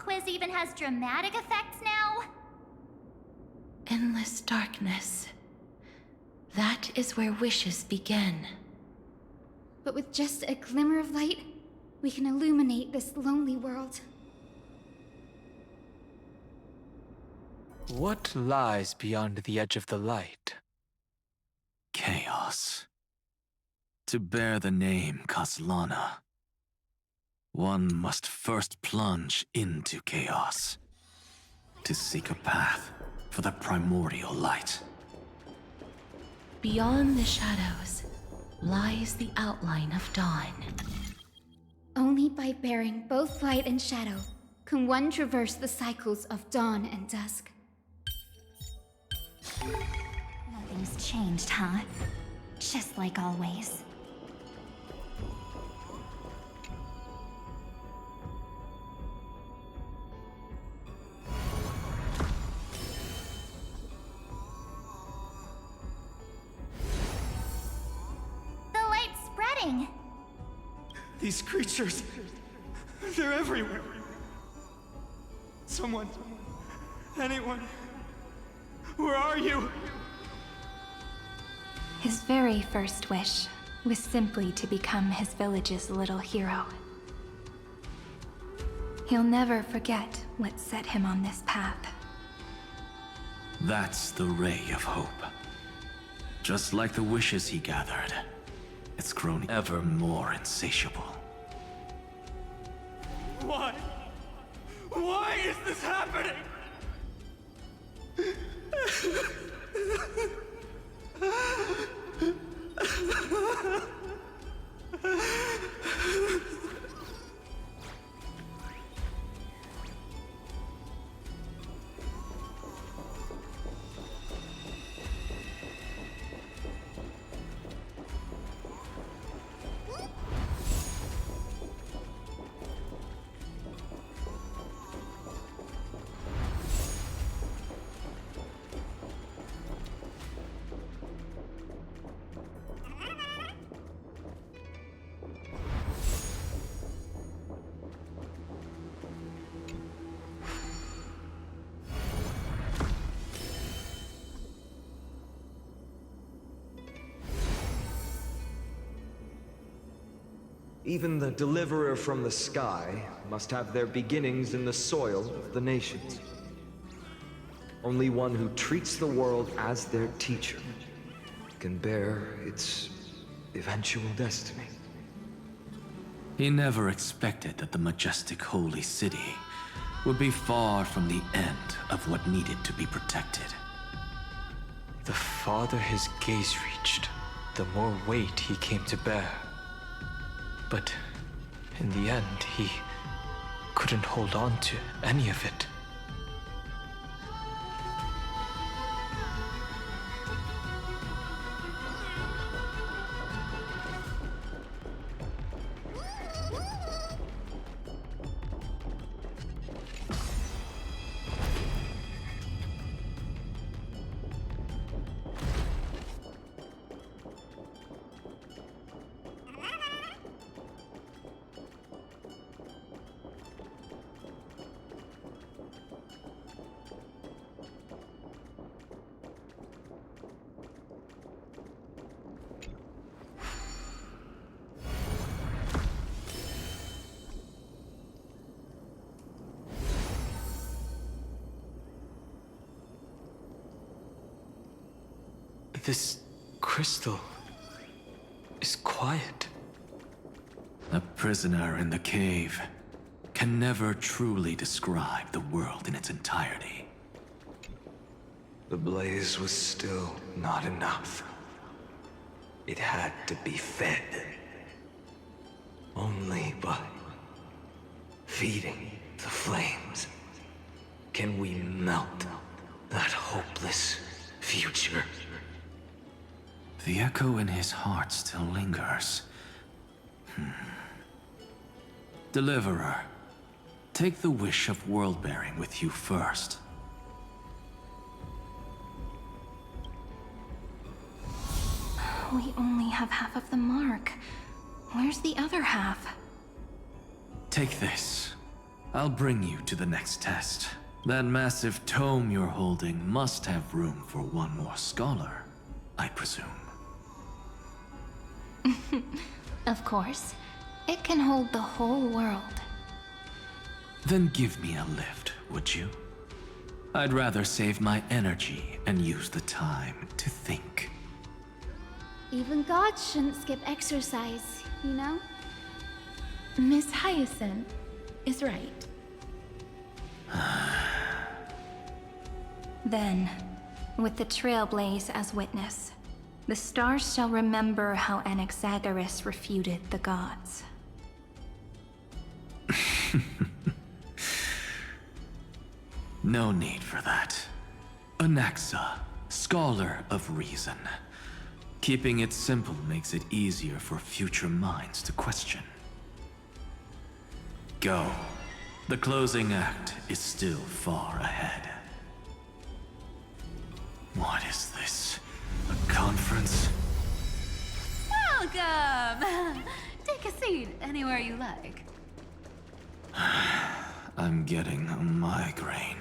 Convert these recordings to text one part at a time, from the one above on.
quiz even has dramatic effects now? Endless darkness. That is where wishes begin. But with just a glimmer of light, we can illuminate this lonely world. What lies beyond the edge of the light? Chaos. To bear the name Kaslana, one must first plunge into chaos to seek a path for the primordial light. Beyond the shadows lies the outline of dawn. Only by bearing both light and shadow can one traverse the cycles of dawn and dusk. Nothing's changed, huh? Just like always. The light's spreading! These creatures, they're everywhere. Someone, anyone, where are you? His very first wish was simply to become his village's little hero. He'll never forget what set him on this path. That's the ray of hope. Just like the wishes he gathered, it's grown ever more insatiable. Why? Why is this happening? Even the deliverer from the sky must have their beginnings in the soil of the nations. Only one who treats the world as their teacher can bear its eventual destiny. He never expected that the majestic holy city would be far from the end of what needed to be protected. The farther his gaze reached, the more weight he came to bear. But in the end, he couldn't hold on to any of it. This crystal is quiet. A prisoner in the cave can never truly describe the world in its entirety. The blaze was still not enough. It had to be fed. Only by feeding the flames can we melt that hopeless future. The echo in his heart still lingers. Deliverer, take the wish of world-bearing with you first. We only have half of the mark. Where's the other half? Take this. I'll bring you to the next test. That massive tome you're holding must have room for one more scholar, I presume. Of course. It can hold the whole world. Then give me a lift, would you? I'd rather save my energy and use the time to think. Even gods shouldn't skip exercise, you know? Miss Hyacinth is right. Then, with the Trailblaze as witness, the stars shall remember how Anaxagoras refuted the gods. No need for that. Anaxa, scholar of reason. Keeping it simple makes it easier for future minds to question. Go. The closing act is still far ahead. What is this? A conference? Welcome! Take a seat anywhere you like. I'm getting a migraine.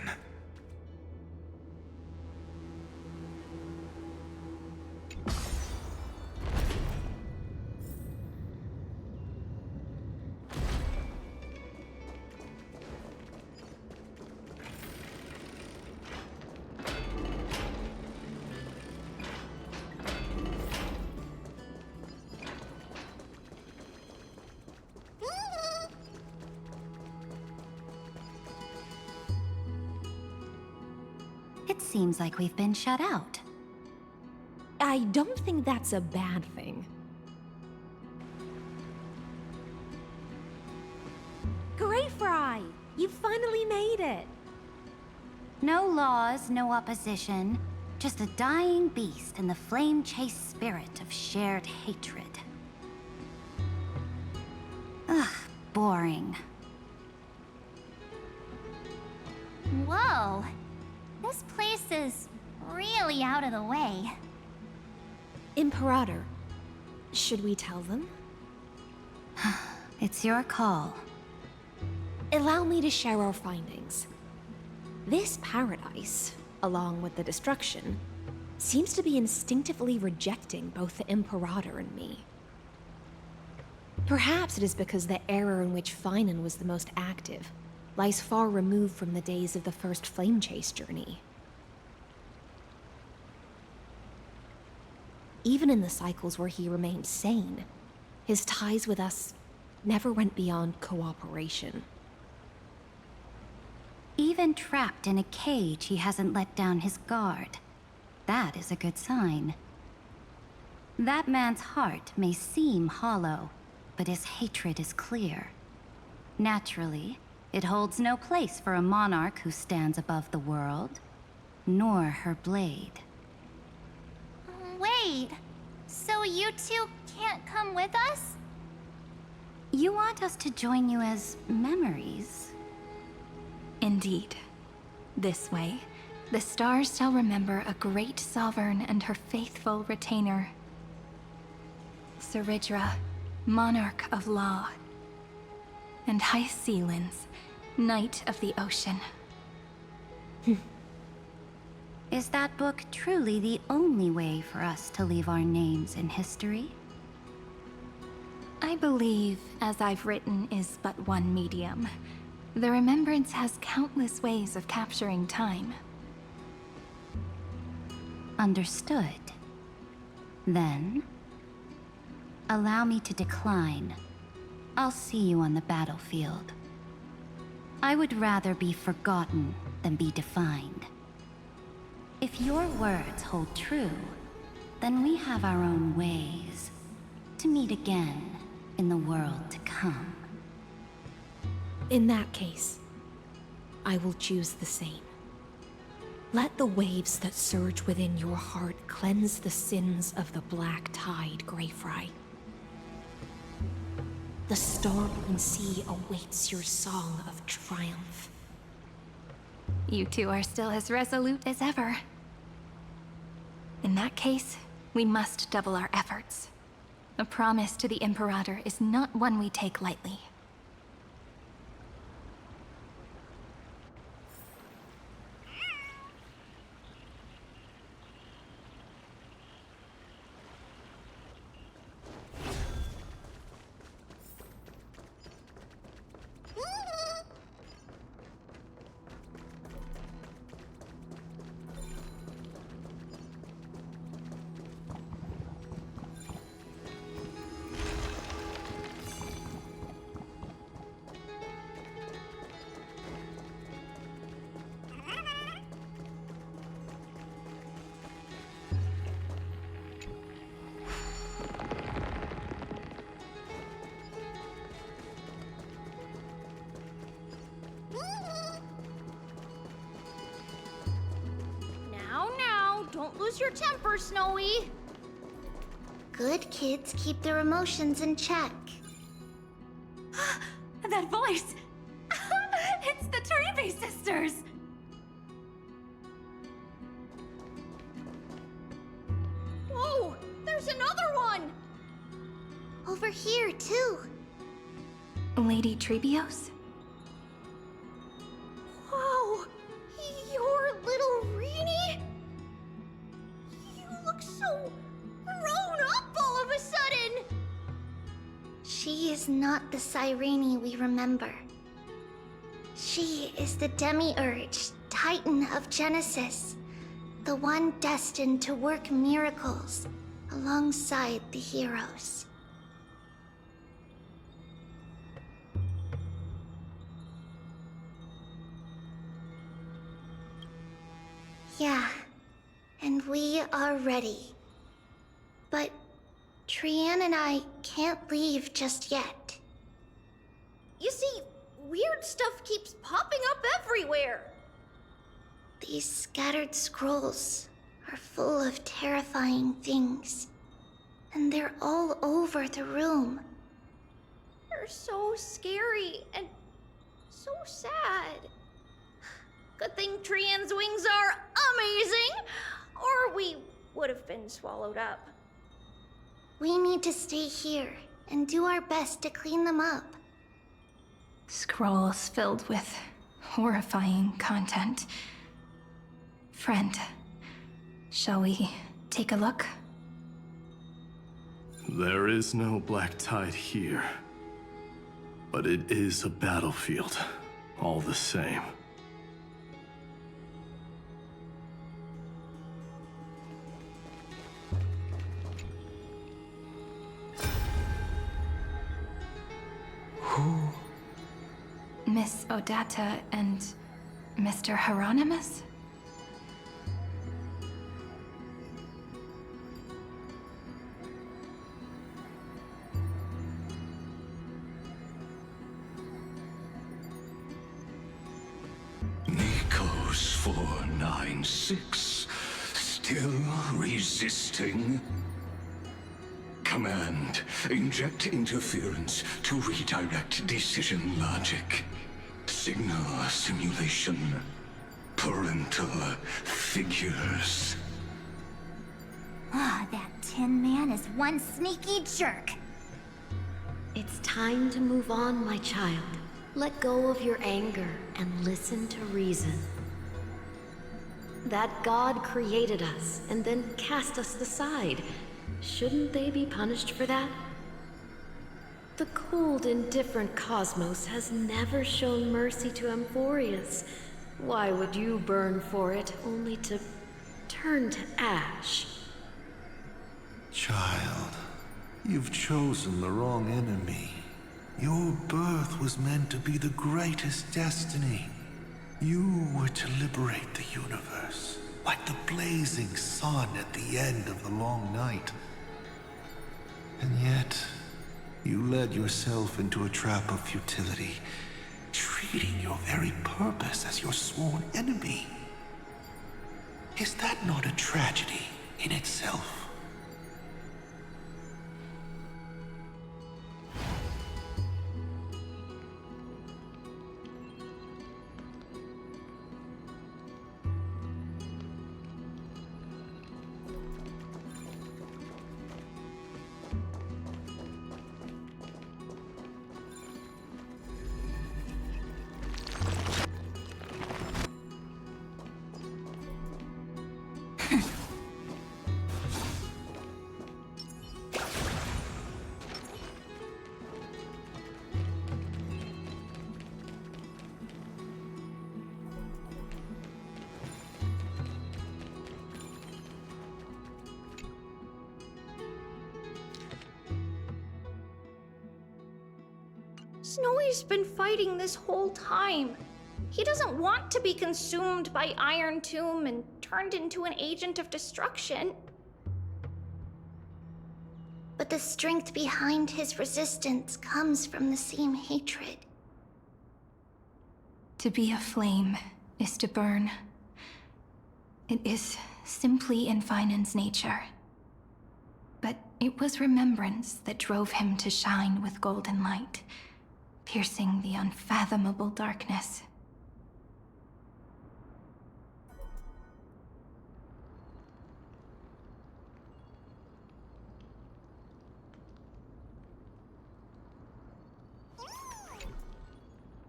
It seems like we've been shut out. I don't think that's a bad thing. Greyfry! You finally made it! No laws, no opposition. Just a dying beast and the flame-chased spirit of shared hatred. Ugh, boring. Whoa! This place is really out of the way. Imperator, should we tell them? It's your call. Allow me to share our findings. This paradise, along with the destruction, seems to be instinctively rejecting both the Imperator and me. Perhaps it is because the era in which Finan was the most active lies far removed from the days of the first flame chase journey. Even in the cycles where he remained sane, his ties with us never went beyond cooperation. Even trapped in a cage, he hasn't let down his guard. That is a good sign. That man's heart may seem hollow, but his hatred is clear. Naturally, it holds no place for a monarch who stands above the world, nor her blade. Wait, so you two can't come with us? You want us to join you as memories? Indeed. This way, the stars shall remember a great sovereign and her faithful retainer. Saridra, monarch of law. And Hyacinth, knight of the ocean. Is that book truly the only way for us to leave our names in history? I believe, as I've written, is but one medium. The remembrance has countless ways of capturing time. Understood. Then, allow me to decline. I'll see you on the battlefield. I would rather be forgotten than be defined. If your words hold true, then we have our own ways to meet again in the world to come. In that case, I will choose the same. Let the waves that surge within your heart cleanse the sins of the black tide, Greyfry. The storm sea awaits your song of triumph. You two are still as resolute as ever. In that case, we must double our efforts. A promise to the Imperator is not one we take lightly. lose your temper, Snowy. Good kids keep their emotions in check. That voice! It's the Trailblaze sisters! Whoa! There's another one! Over here, too. Lady Trebios? Whoa! Your little Reenie? You look so grown up all of a sudden! She is not the Cyrene we remember. She is the Demiurge, Titan of Genesis, the one destined to work miracles alongside the heroes. Yeah, and we are ready. But Trian and I can't leave just yet. You see, weird stuff keeps popping up everywhere. These scattered scrolls are full of terrifying things, and they're all over the room. They're so scary and so sad. Good thing Trian's wings are amazing, or we would have been swallowed up. We need to stay here and do our best to clean them up. Scrolls filled with horrifying content. Friend, shall we take a look? There is no black tide here. But it is a battlefield, all the same. Who? Miss Odata and Mr. Hieronymus? Nikos 496, still resisting? Command, inject interference to redirect decision logic. Signal simulation. Parental figures. Ah, that Tin Man is one sneaky jerk. It's time to move on, my child. Let go of your anger and listen to reason. That God created us and then cast us aside. Shouldn't they be punished for that? The cold, indifferent cosmos has never shown mercy to Amphorius. Why would you burn for it, only to turn to ash? Child, you've chosen the wrong enemy. Your birth was meant to be the greatest destiny. You were to liberate the universe, like the blazing sun at the end of the long night. And yet, you led yourself into a trap of futility, treating your very purpose as your sworn enemy. Is that not a tragedy in itself? Snowy's been fighting this whole time. He doesn't want to be consumed by Iron Tomb and turned into an agent of destruction. But the strength behind his resistance comes from the same hatred. To be a flame is to burn. It is simply in Finan's nature. But it was remembrance that drove him to shine with golden light, piercing the unfathomable darkness.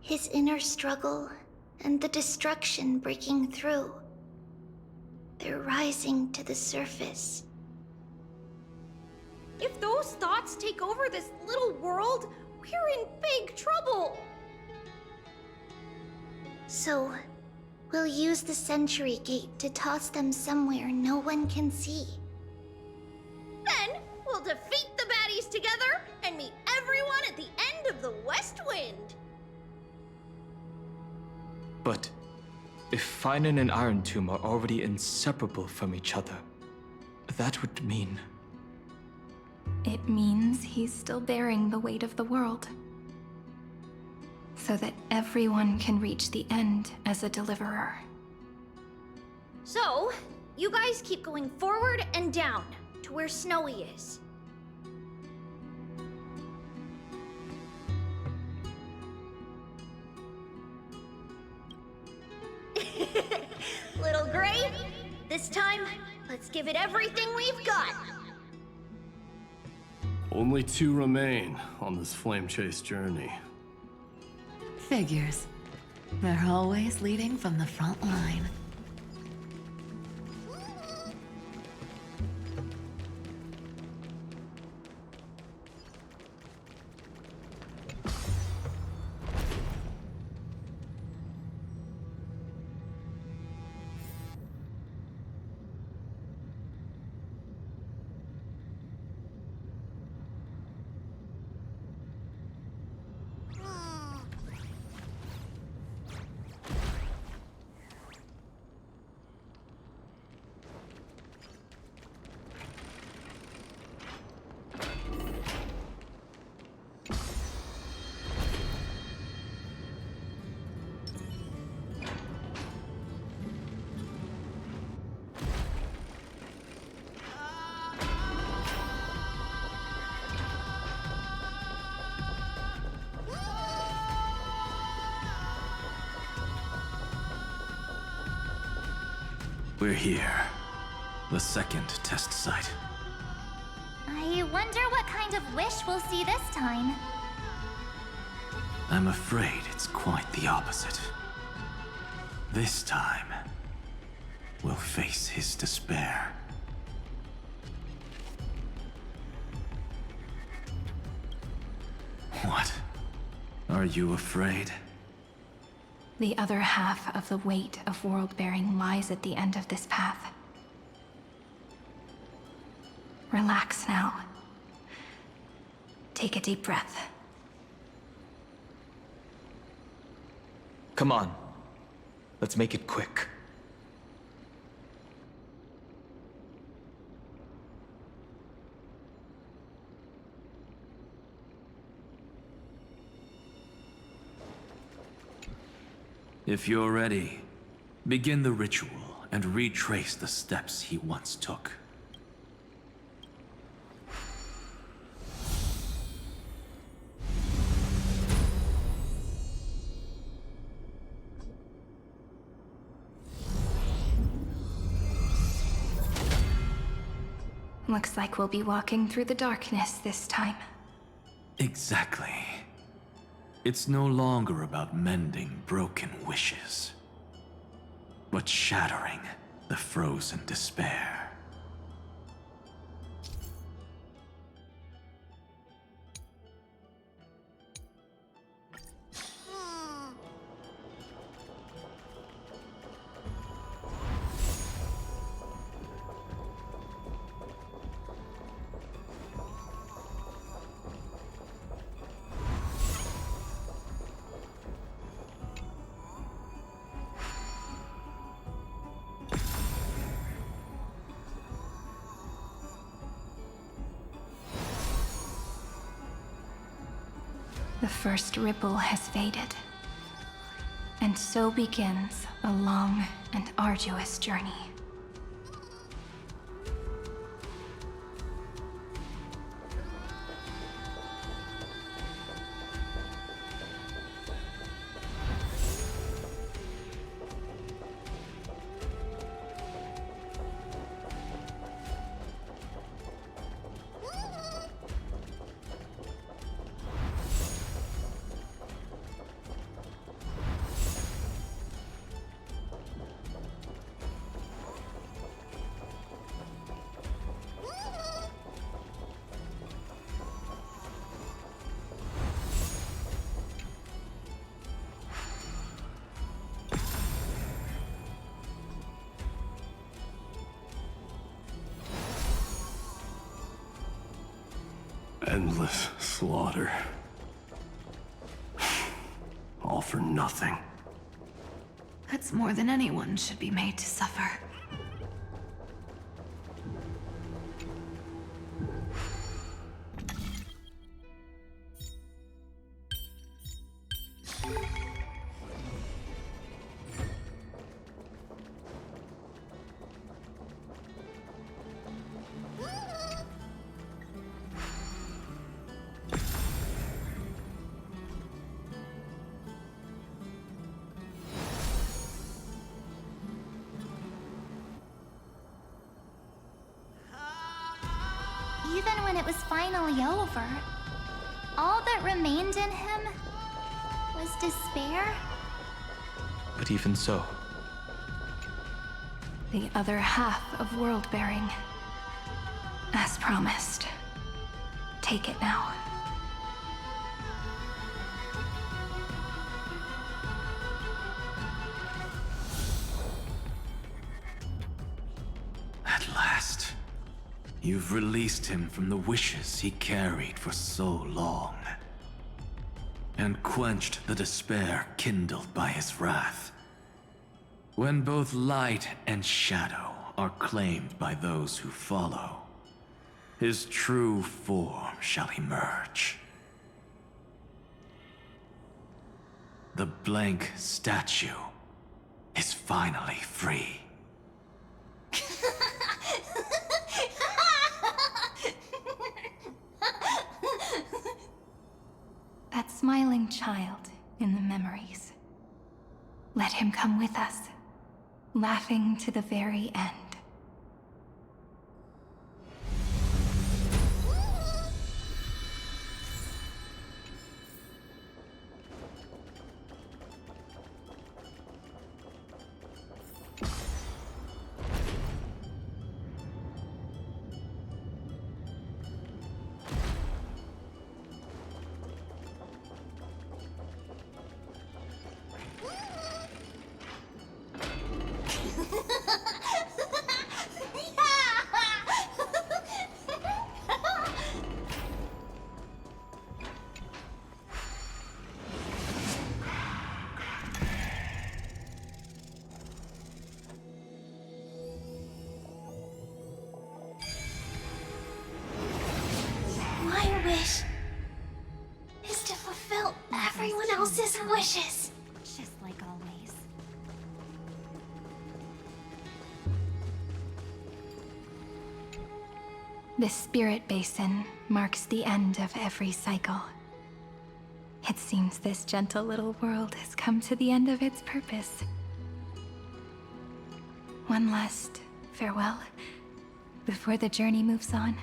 His inner struggle and the destruction breaking through. They're rising to the surface. If those thoughts take over this little world, we're in big trouble! So, we'll use the Century Gate to toss them somewhere no one can see. Then, we'll defeat the baddies together and meet everyone at the end of the West Wind! But if Finan and Iron Tomb are already inseparable from each other, that would mean... It means he's still bearing the weight of the world. So that everyone can reach the end as a deliverer. So, you guys keep going forward and down to where Snowy is. Little Gray, this time, let's give it everything we've got. Only 2 remain on this flame chase journey. Figures. They're always leading from the front line. We're here. The second test site. I wonder what kind of wish we'll see this time. I'm afraid it's quite the opposite. This time, we'll face his despair. What? Are you afraid? The other half of the weight of world-bearing lies at the end of this path. Relax now. Take a deep breath. Come on. Let's make it quick. If you're ready, begin the ritual and retrace the steps he once took. Looks like we'll be walking through the darkness this time. Exactly. It's no longer about mending broken wishes, but shattering the frozen despair. The first ripple has faded. And so begins a long and arduous journey. Endless slaughter. All for nothing. That's more than anyone should be made to suffer. Even when it was finally over, all that remained in him was despair. But even so, The other half of world-bearing. As promised. Take it now. At last, you've released him from the wishes he carried for so long, and quenched the despair kindled by his wrath. When both light and shadow are claimed by those who follow, his true form shall emerge. The blank statue is finally free. That smiling child in the memories. Let him come with us, laughing to the very end. My wish is to fulfill everyone else's wishes. Just like always. This spirit basin marks the end of every cycle. It seems this gentle little world has come to the end of its purpose. One last farewell before the journey moves on.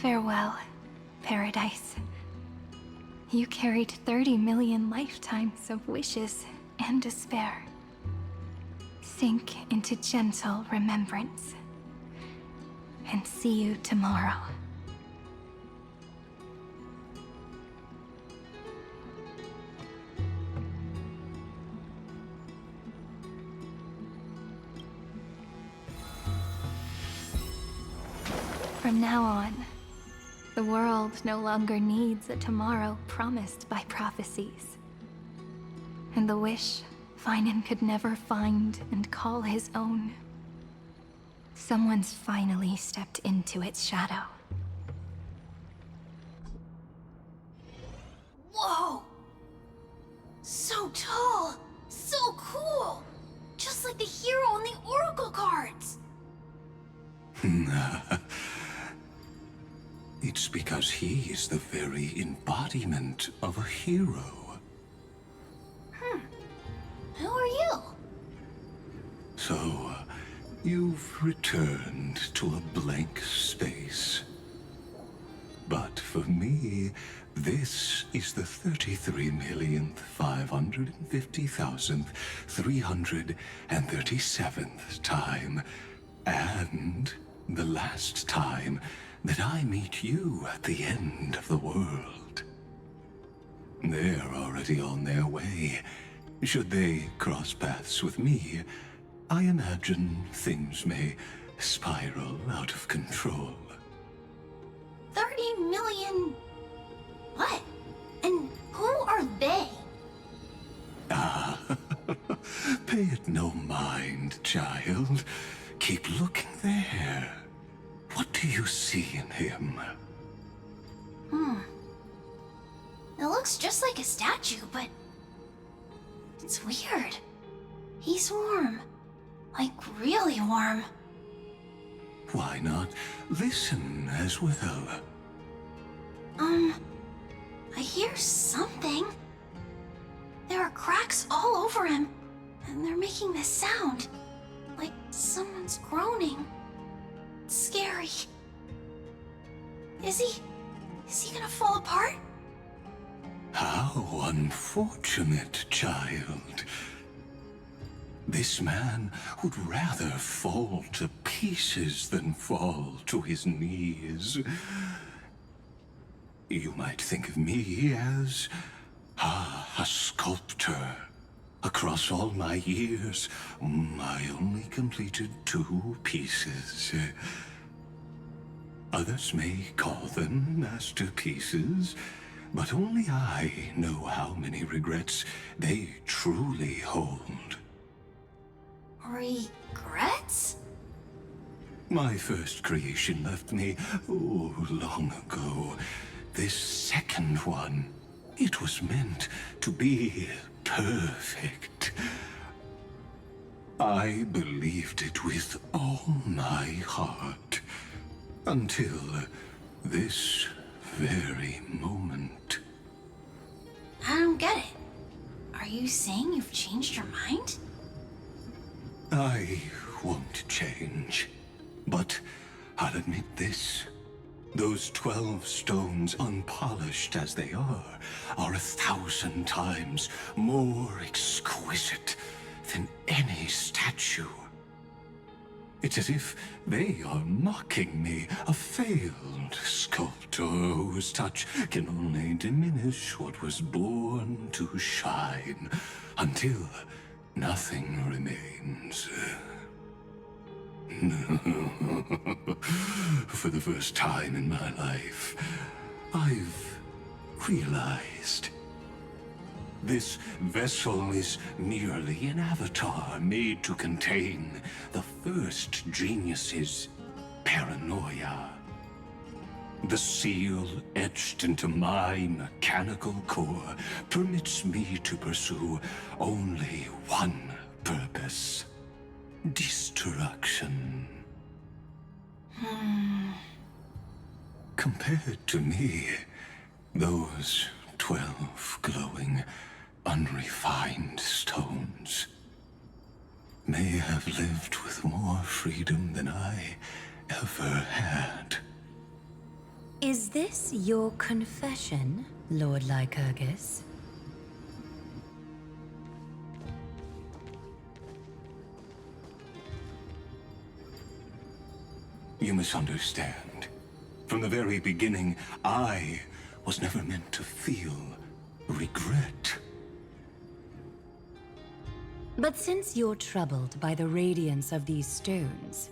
Farewell, Paradise. You carried 30 million lifetimes of wishes and despair. Sink into gentle remembrance. And see you tomorrow. From now on, the world no longer needs a tomorrow promised by prophecies. And the wish Finan could never find and call his own. Someone's finally stepped into its shadow. Whoa! So tall! So cool! Just like the hero in the Oracle cards! It's because he is the very embodiment of a hero. Who are you? So, you've returned to a blank space. But for me, this is the 33,550,337th time, and the last time that I meet you at the end of the world. They're already on their way. Should they cross paths with me, I imagine things may spiral out of control. 30 million... what? And who are they? Ah, pay it no mind, child. Keep looking there. What do you see in him? It looks just like a statue, but... it's weird. He's warm. Like, really warm. Why not listen as well? I hear something. There are cracks all over him, and they're making this sound. Like someone's groaning. It's scary. Is he gonna fall apart? How unfortunate, child. This man would rather fall to pieces than fall to his knees. You might think of me as a sculptor. Across all my years, I only completed 2 pieces. Others may call them masterpieces, but only I know how many regrets they truly hold. Regrets? My first creation left me, long ago. This second one, it was meant to be perfect. I believed it with all my heart, until this very moment. I don't get it. Are you saying you've changed your mind? I won't change, but I'll admit this. Those 12 stones, unpolished as they are 1,000 times more exquisite than any statue. It's as if they are mocking me, a failed sculptor whose touch can only diminish what was born to shine, until nothing remains. For the first time in my life, I've realized this vessel is merely an avatar made to contain the first genius's paranoia. The seal etched into my mechanical core permits me to pursue only one purpose: destruction. Compared to me, those 12 glowing, unrefined stones may have lived with more freedom than I ever had. Is this your confession, Lord Lycurgus? You misunderstand. From the very beginning, I was never meant to feel regret. But since you're troubled by the radiance of these stones,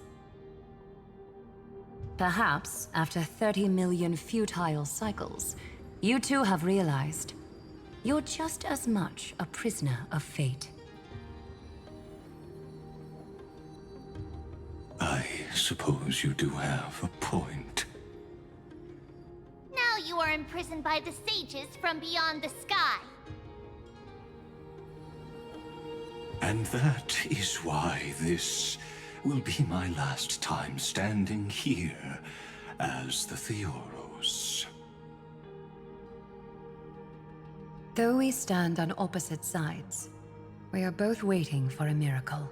perhaps after 30 million futile cycles, you too have realized you're just as much a prisoner of fate. I suppose you do have a point. Now you are imprisoned by the sages from beyond the sky. And that is why this will be my last time standing here as the Theoros. Though we stand on opposite sides, we are both waiting for a miracle.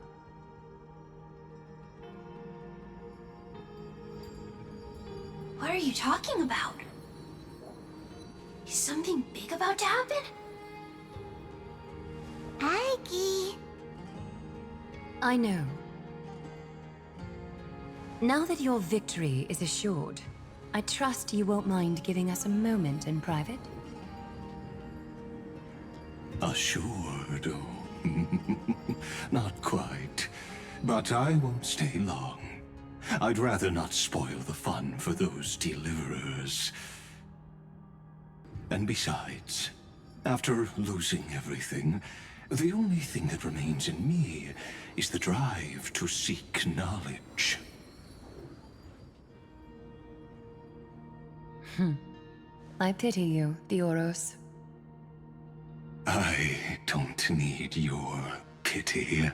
What are you talking about? Is something big about to happen? Aggie. I know. Now that your victory is assured, I trust you won't mind giving us a moment in private? Assured? Not quite. But I won't stay long. I'd rather not spoil the fun for those deliverers. And besides, after losing everything, the only thing that remains in me is the drive to seek knowledge. I pity you, Dioros. I don't need your pity.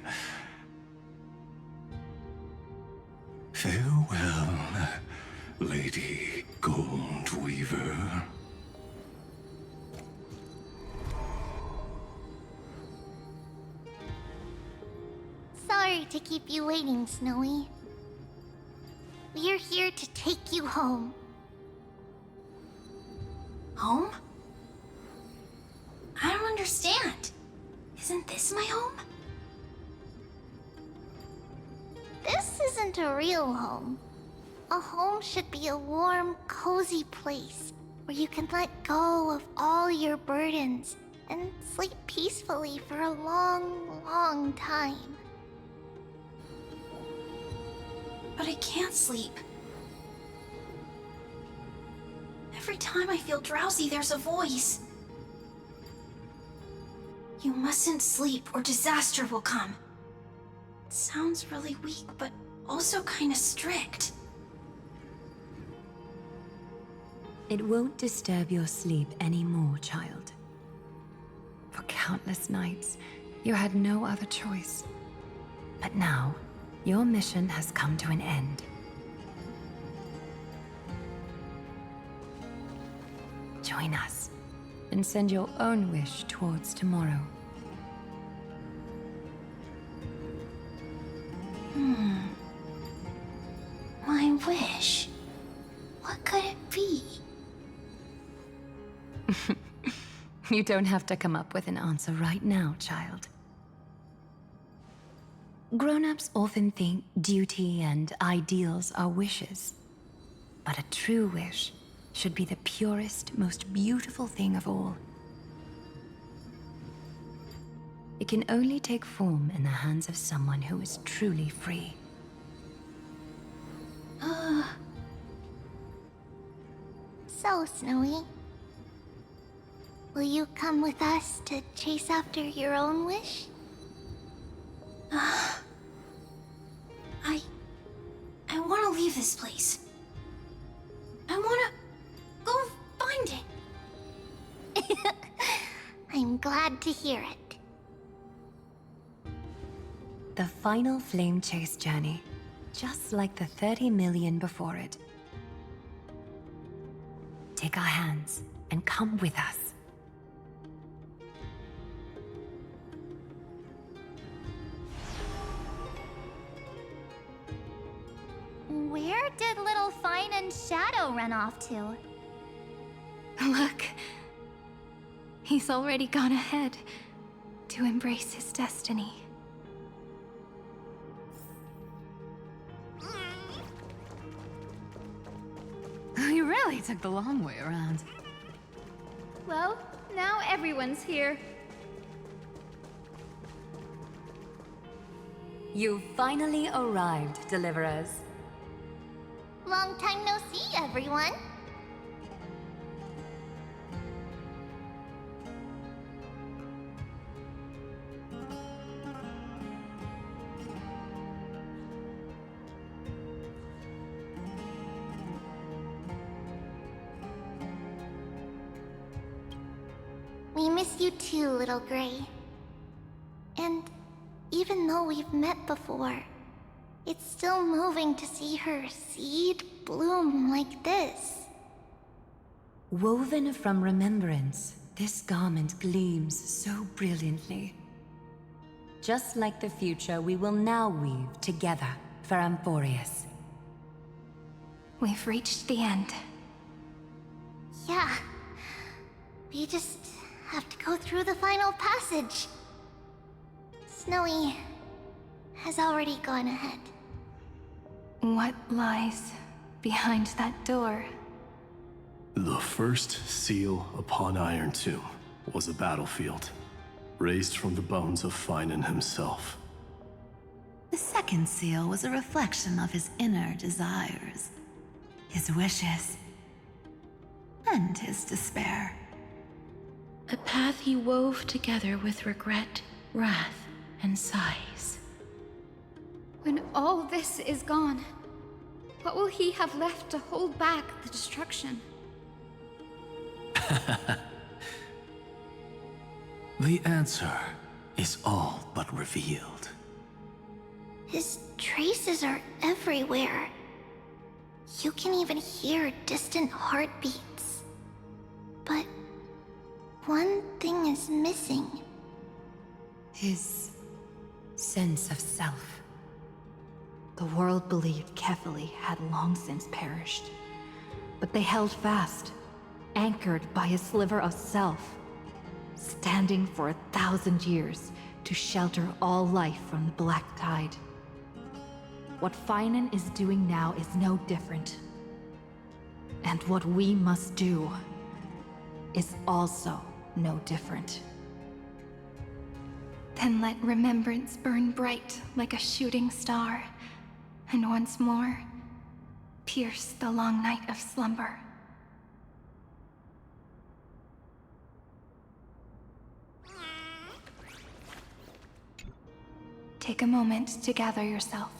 Farewell, Lady Goldweaver. Sorry to keep you waiting, Snowy. We're here to take you home. Home? I don't understand. Isn't this my home? This isn't a real home. A home should be a warm, cozy place where you can let go of all your burdens and sleep peacefully for a long, long time. But I can't sleep. Every time I feel drowsy, there's a voice. You mustn't sleep or disaster will come. It sounds really weak, but also kind of strict. It won't disturb your sleep anymore, child. For countless nights, you had no other choice. But now, your mission has come to an end. Join us, and send your own wish towards tomorrow. My wish. What could it be? You don't have to come up with an answer right now, child. Grown-ups often think duty and ideals are wishes. But a true wish should be the purest, most beautiful thing of all. It can only take form in the hands of someone who is truly free. So, Snowy, will you come with us to chase after your own wish? I want to leave this place. I want to go find it. I'm glad to hear it. The final flame chase journey, just like the 30 million before it. Take our hands and come with us. Where did little Fine and Shadow run off to? Look. He's already gone ahead to embrace his destiny. You really took the long way around. Well, now everyone's here. You finally arrived, Deliverers. Long time no see, everyone. We miss you too, Little Gray. And even though we've met before, it's still moving to see her seed bloom like this. Woven from remembrance, this garment gleams so brilliantly. Just like the future, we will now weave together for Amphorius. We've reached the end. Yeah. We just have to go through the final passage. Snowy has already gone ahead. What lies behind that door? The first seal upon Iron Tomb was a battlefield, raised from the bones of Finan himself. The second seal was a reflection of his inner desires, his wishes, and his despair. A path he wove together with regret, wrath, and sighs. When all this is gone, what will he have left to hold back the destruction? The answer is all but revealed. His traces are everywhere. You can even hear distant heartbeats. But one thing is missing. His sense of self. The world believed Kefili had long since perished, but they held fast, anchored by a sliver of self, standing for 1,000 years to shelter all life from the Black Tide. What Finan is doing now is no different. And what we must do is also no different. Then let remembrance burn bright like a shooting star, and once more, pierce the long night of slumber. Take a moment to gather yourself.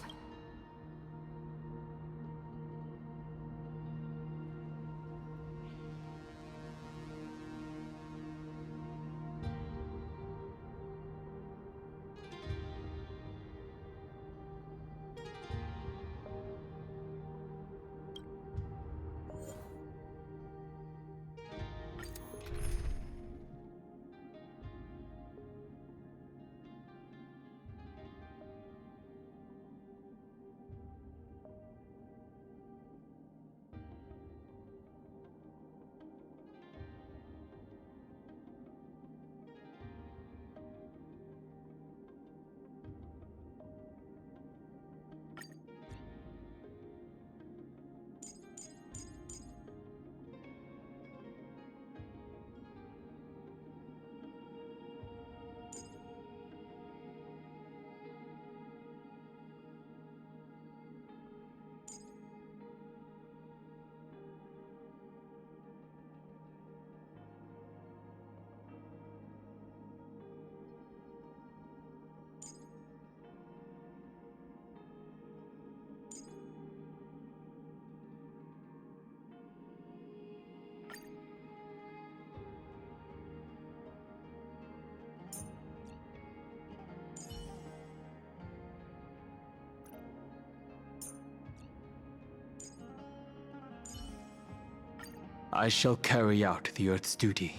I shall carry out the Earth's duty,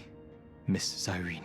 Miss Cyrene.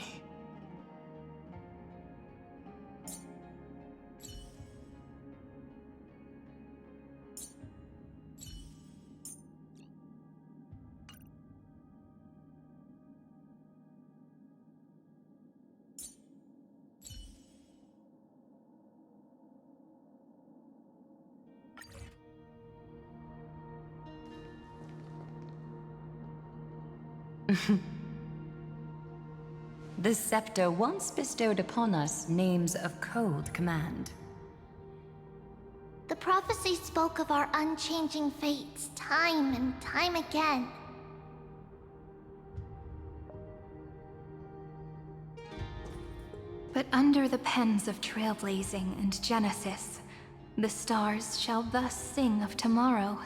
The scepter once bestowed upon us names of cold command. The prophecy spoke of our unchanging fates time and time again. But under the pens of Trailblazing and Genesis, the stars shall thus sing of tomorrow.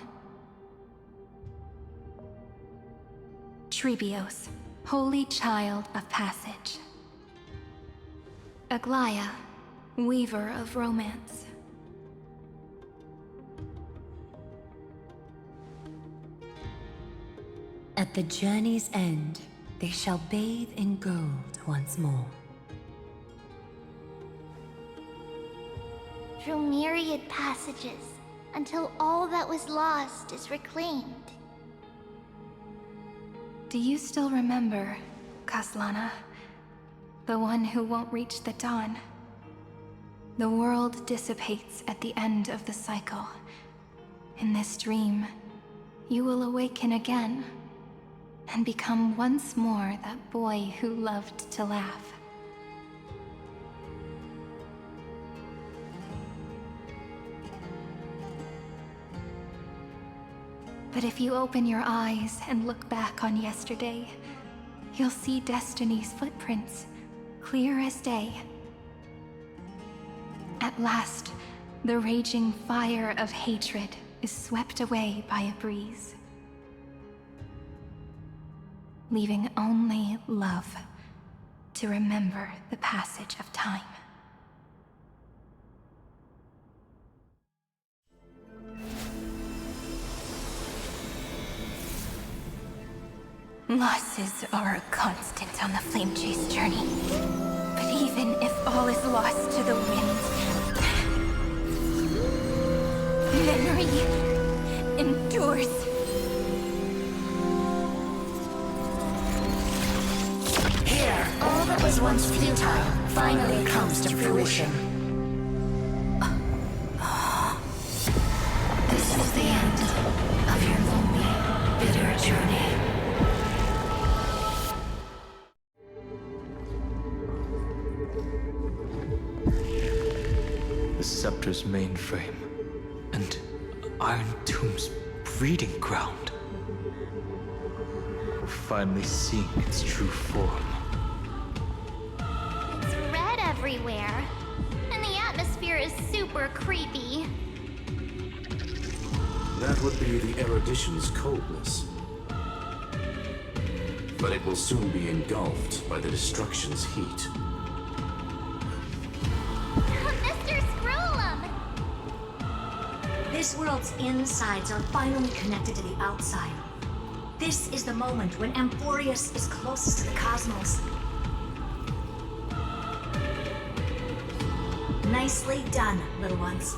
Trebios, holy child of passage. Aglaia, weaver of romance. At the journey's end, they shall bathe in gold once more. Through myriad passages, until all that was lost is reclaimed. Do you still remember, Kaslana? The one who won't reach the dawn? The world dissipates at the end of the cycle. In this dream, you will awaken again, and become once more that boy who loved to laugh. But if you open your eyes and look back on yesterday, you'll see Destiny's footprints, clear as day. At last, the raging fire of hatred is swept away by a breeze, leaving only love to remember the passage of time. Losses are a constant on the Flame Chase journey. But even if all is lost to the winds, memory endures. Here, all that was once futile finally comes to fruition. This is the end of your lonely, bitter journey. The Scepter's mainframe, and Iron Tomb's breeding ground. We're finally seeing its true form. It's red everywhere, and the atmosphere is super creepy. That would be the erudition's coldness. But it will soon be engulfed by the destruction's heat. This world's insides are finally connected to the outside. This is the moment when Amphorius is closest to the cosmos. Nicely done, little ones.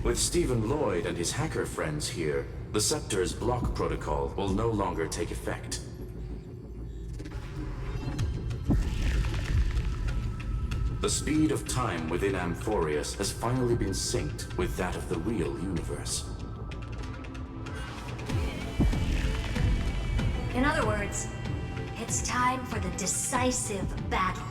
With Stephen Lloyd and his hacker friends here, the Scepter's block protocol will no longer take effect. The speed of time within Amphorius has finally been synced with that of the real universe. In other words, it's time for the decisive battle.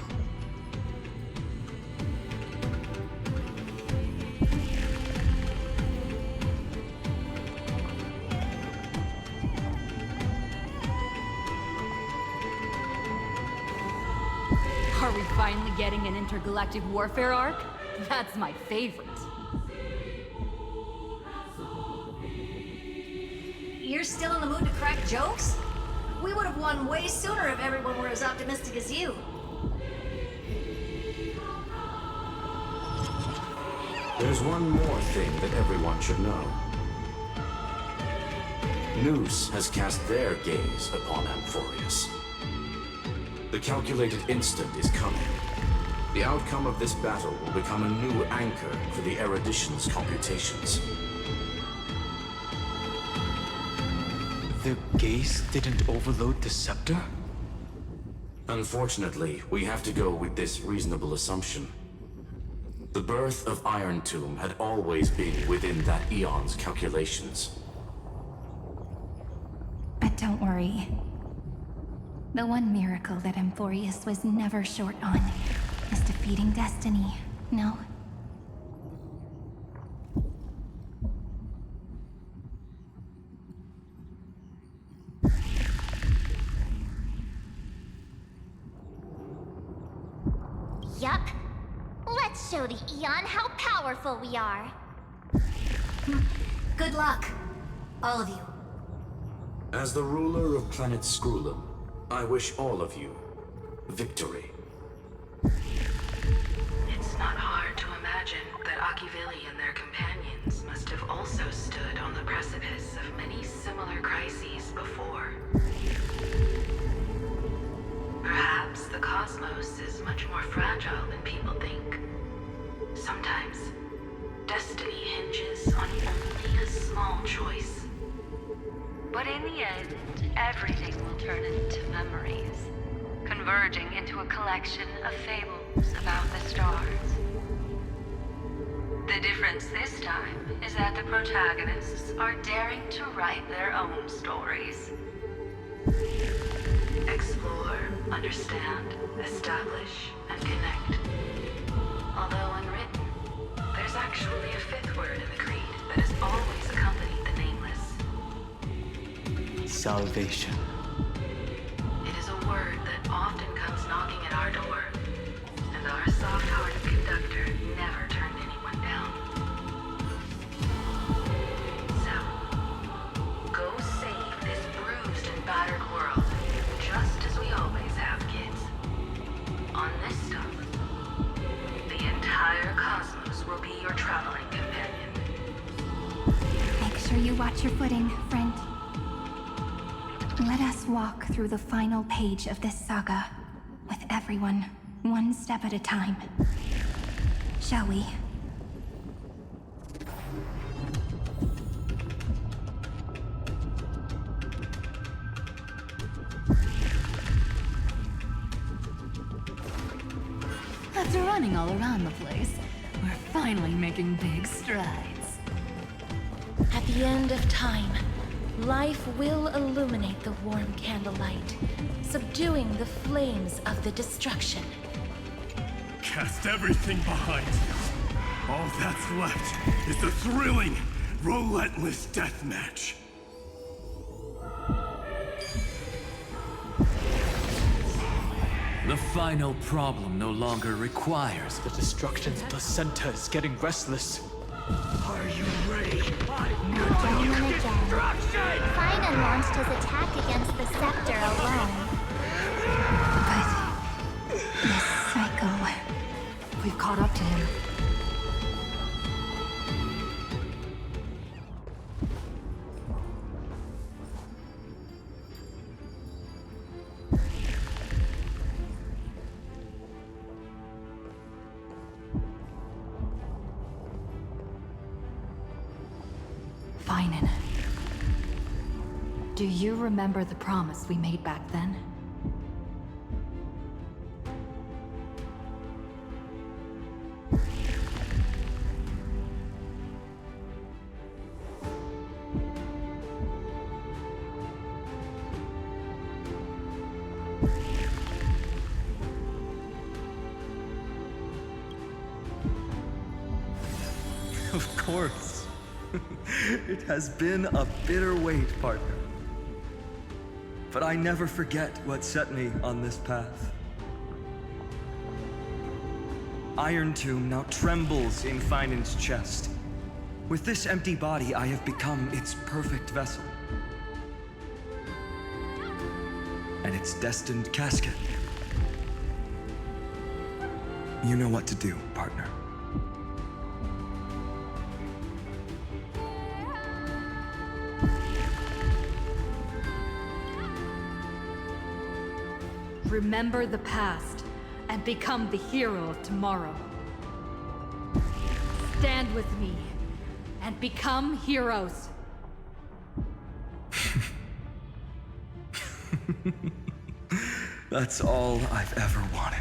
Are we finally getting an intergalactic warfare arc? That's my favorite. You're still in the mood to crack jokes? We would have won way sooner if everyone were as optimistic as you. There's one more thing that everyone should know. Noose has cast their gaze upon Amphorius. The calculated instant is coming. The outcome of this battle will become a new anchor for the erudition's computations. Their gaze didn't overload the Scepter? Unfortunately, we have to go with this reasonable assumption. The birth of Iron Tomb had always been within that eon's calculations. But don't worry. The one miracle that Amphorius was never short on is defeating Destiny, no? Yup. Let's show the Eon how powerful we are. Good luck, all of you. As the ruler of planet Scrulum, I wish all of you victory. It's not hard to imagine that Akivili and their companions must have also stood on the precipice of many similar crises before. Perhaps the cosmos is much more fragile than people think. Sometimes, destiny hinges on only a small choice. But in the end, everything will turn into memories, converging into a collection of fables about the stars. The difference this time is that the protagonists are daring to write their own stories. Explore, understand, establish, and connect. Although unwritten, there's actually actually a fifth word in the creed that has always accompanied the nameless. Salvation. It is a word that often comes knocking at our door, and our soft-hearted conductor never turned anyone down. So, go save this bruised and battered world, just as we always have, kids. On this stuff, the entire cosmos will be your traveling companion. Make sure you watch your footing, friend. Let us walk through the final page of this saga, with everyone, one step at a time. Shall we? After running all around the place, we're finally making big strides. At the end of time, life will illuminate the warm candlelight, subduing the flames of the destruction. Cast everything behind you. All that's left is the thrilling, relentless deathmatch. The final problem no longer requires The destruction's placenta is getting restless. Are you ready? Finan launched his attack against the scepter alone. But this psycho... We've caught up to him. Finan. Do you remember the promise we made back then? Of course. It has been a bitter wait, partner. But I never forget what set me on this path. Iron Tomb now trembles in Finan's chest. With this empty body, I have become its perfect vessel. And its destined casket. You know what to do, partner. Remember the past and become the hero of tomorrow. Stand with me and become heroes. That's all I've ever wanted.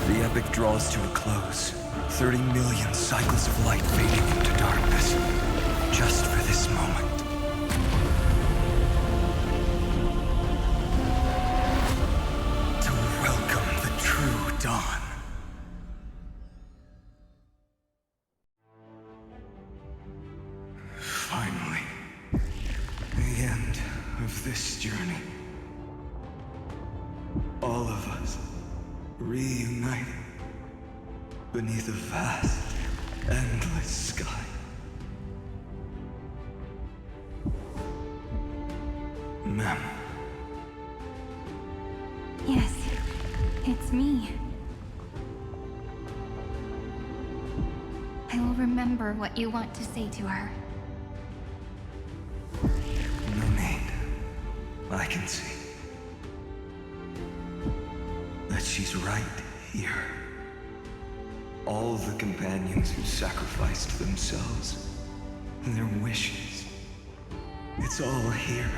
The epic draws to a close. 30 million cycles of light fading into darkness. Just for this moment. To welcome the true dawn. Finally. The end of this journey. All of us reunited beneath a vast, endless sky. Ma'am. Yes, it's me. I will remember what you want to say to her. No need. I can see that she's right here. All the companions who sacrificed themselves and their wishes. It's all here.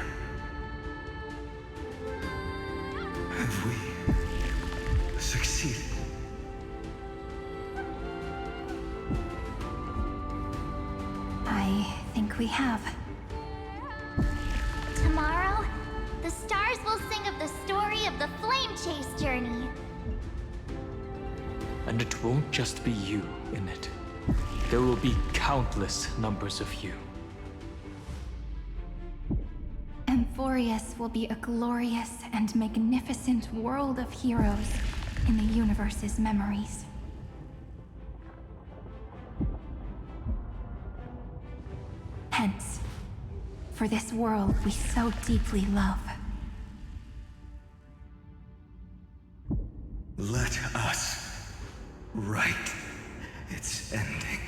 Have we succeeded? I think we have. Tomorrow, the stars will sing of the story of the flame chase journey. And it won't just be you in it. There will be countless numbers of you. Amphorius will be a glorious and magnificent world of heroes in the universe's memories. Hence, for this world we so deeply love. Let us write its ending.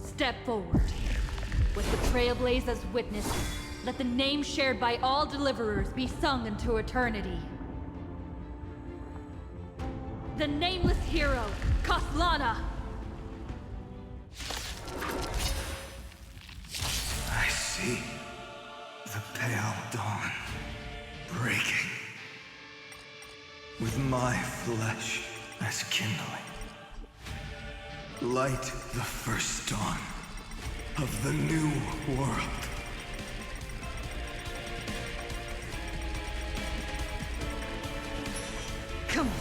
Step forward. With the Trailblaze as witness, let the name shared by all deliverers be sung into eternity. The nameless hero, Kaslana! I see the pale dawn breaking, with my flesh as kindling. Light the first dawn of the new world. Come on,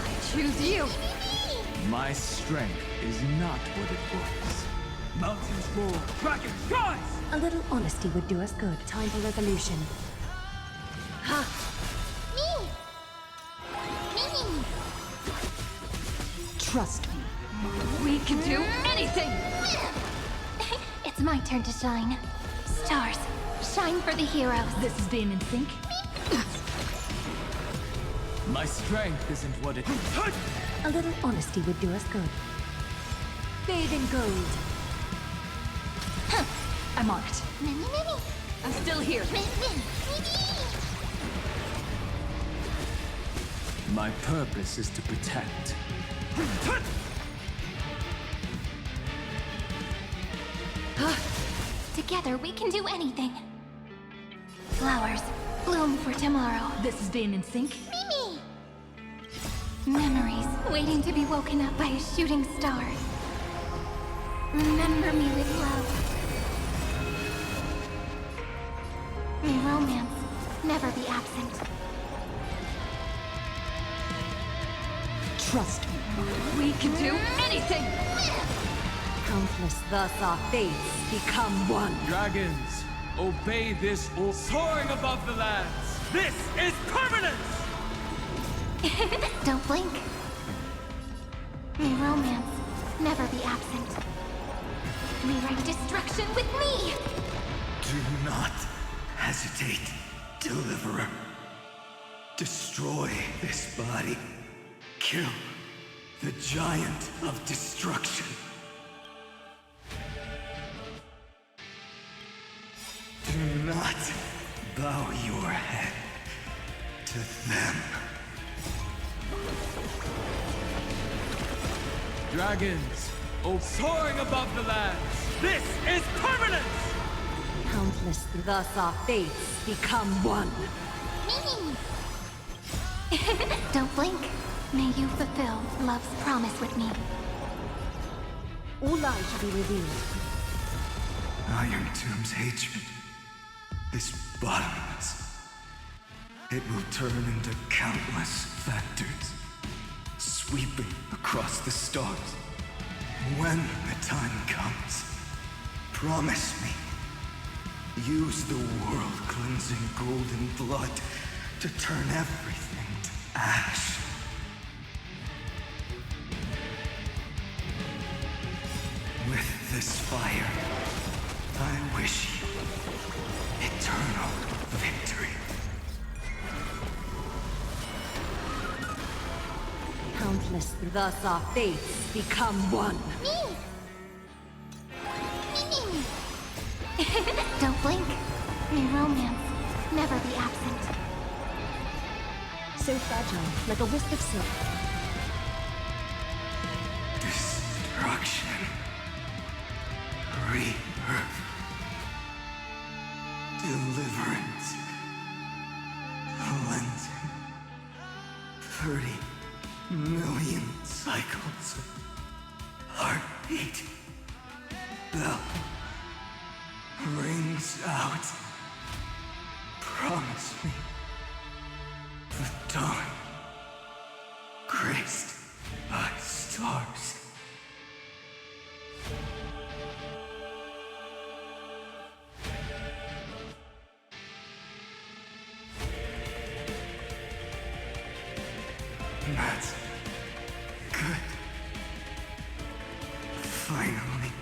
I choose you! My strength is not what it was. Mountains roar, dragons rise! A little honesty would do us good. Time for resolution. Ha! Me! Trust me. We can do anything! It's my turn to shine. Stars, shine for the heroes. This is D&D Sync. My strength isn't what it is. A little honesty would do us good. Bathe in gold. I'm on it. I'm still here. My purpose is to protect. Together we can do anything. Flowers, bloom for tomorrow. This is D&D Sync. Memories waiting to be woken up by a shooting star. Remember me with love. May romance never be absent. Trust me. We can do anything! Countless thus our fates become one. Dragons, obey this or soaring above the lands. This is permanence! Don't blink. May romance never be absent. Rewrite destruction with me! Do not hesitate, Deliverer. Destroy this body. Kill the giant of destruction. Do not bow your head to them. Dragons, soaring above the lands. This is permanence! Countless thus our fates become one. Don't blink. May you fulfill love's promise with me. All lies shall be revealed. Iron Tomb's hatred is bottomless. It will turn into countless factors, sweeping across the stars. When the time comes, promise me, use the world-cleansing golden blood to turn everything to ash. With this fire, I wish you eternal victory. Countless thus our fates become one. Don't blink. May romance never be absent. So fragile, like a wisp of silk. Destruction. Rebirth. Deliverance. Cleansing. 30 million cycles of heartbeat. bell rings out. Promise me the dawn graced by stars. That's good. Finally.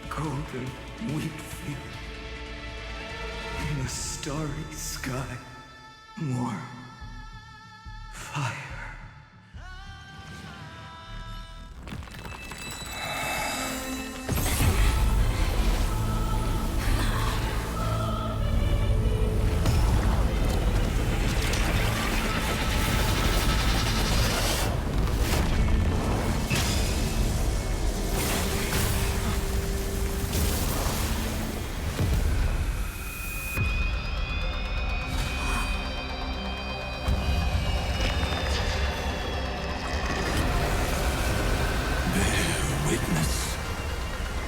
Golden wheat field. In the starry sky. More fire.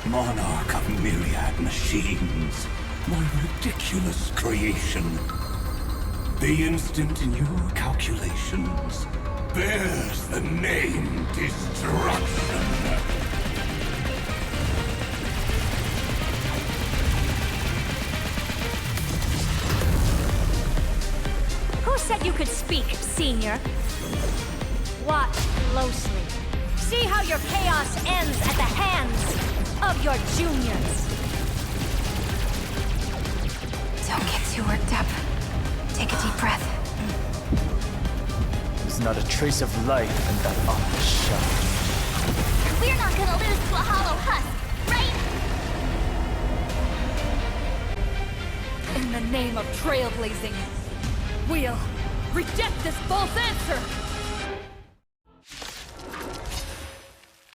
Monarch of myriad machines, my ridiculous creation. The instant in your calculations bears the name Destruction. Who said you could speak, Senior? Watch closely. See how your chaos ends at the hands of your juniors. Don't get too worked up. Take a deep breath. There's not a trace of life in that awful shell. We're not gonna lose to a hollow husk, right? In the name of trailblazing, we'll reject this false answer!